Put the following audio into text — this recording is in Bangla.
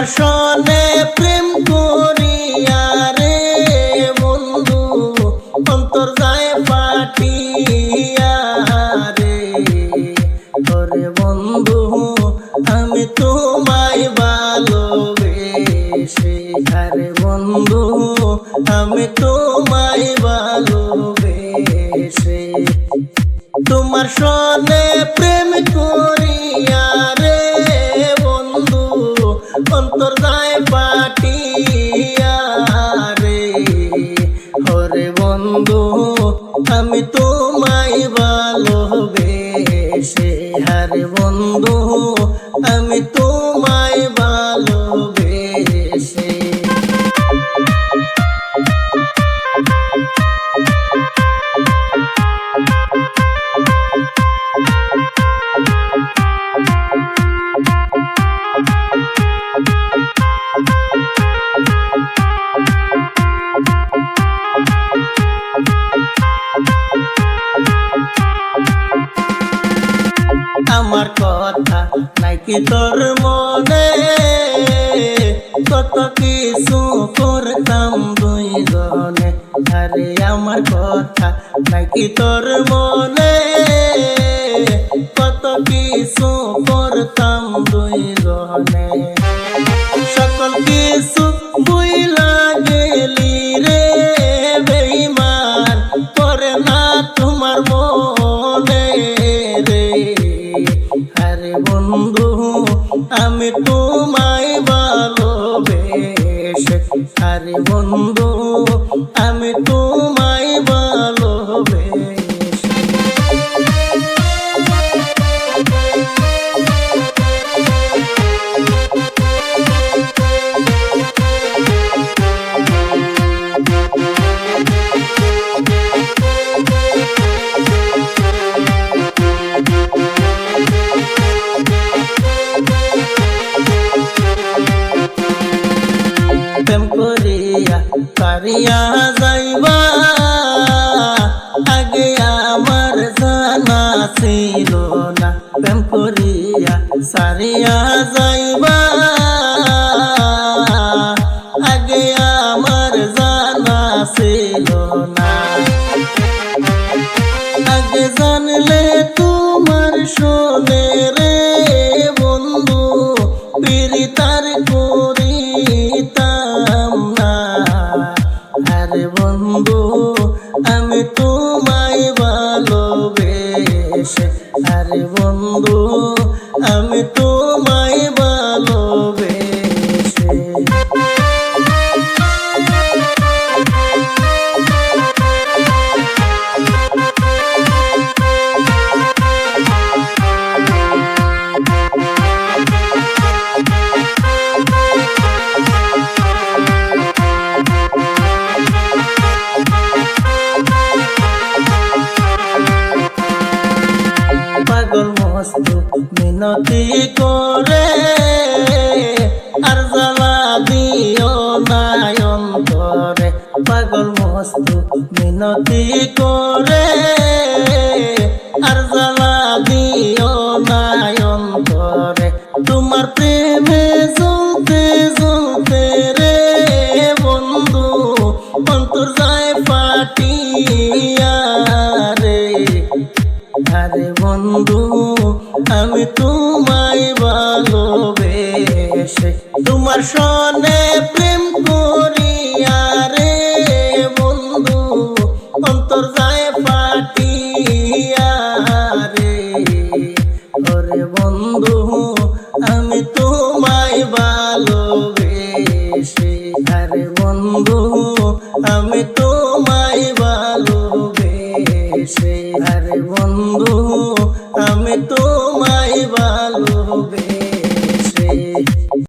তোমার সনে প্রেম করিয়া রে বন্ধু অন্তর যায় পাটিয়া রে। ওরে বন্ধু আমি তোমায় ভালোবেসে, আরে বন্ধু আমি তোমায় ভালোবেসে তোমার সনে প্রেম করিয়া রে বন্ধু অন্তর যায় পাটিয়া রে। ওরে বন্ধু আমি তোমায় ভালোবেসে, আরে বন্ধু আমি তোমায় ভালোবেসে। আমার কথা নাকি তোর মনে, কত কিছু করতাম দুইজনে। আরে আমার কথা নাকি তোর মনে, কত কিছু করতাম দুইজনে। সকল কিছু বুইলা গেলি রে বেঈমান, করে না তোমার মনে রে। আরে বন্ধু আমি তোমায় ভালোবেসে, আরে বন্ধু আমি তোমায় ভালোবেসে। প্রেম করিয়া পারিয়া যাইবা আগে আমার জানা ছিল না। প্রেম করিয়া সারিয়া যাইবা আগে আমার জানা ছিল না। আগে জানলে তোমার শোনে রে বন্ধু পিরিতার করিতাম না। আরে বন্ধু আমি তোমায় ভালোবেসে, আরে বন্ধু আমি তোমায় ভালোবেসে। পাগল মস্তু মিনতি করে আর জ্বালা দিও না অন্তরে। পাগল মস্তু মিনতি করে আর জ্বালা দিও না অন্তরে। তোমার প্রেমে জ্বলতে জ্বলতে রে বন্ধু অন্তর যায় পাটিয়া রে। আরে বন্ধু আমি তোমায় ভালোবেসে তোমার সনে প্রেম করিয়া রে বন্ধু অন্তর যায় পাটিয়া রে। ওরে বন্ধু আমি তোমায় ভালোবেসে, আরে বন্ধু আমি তোমায় ভালোবেসে, আরে বন্ধু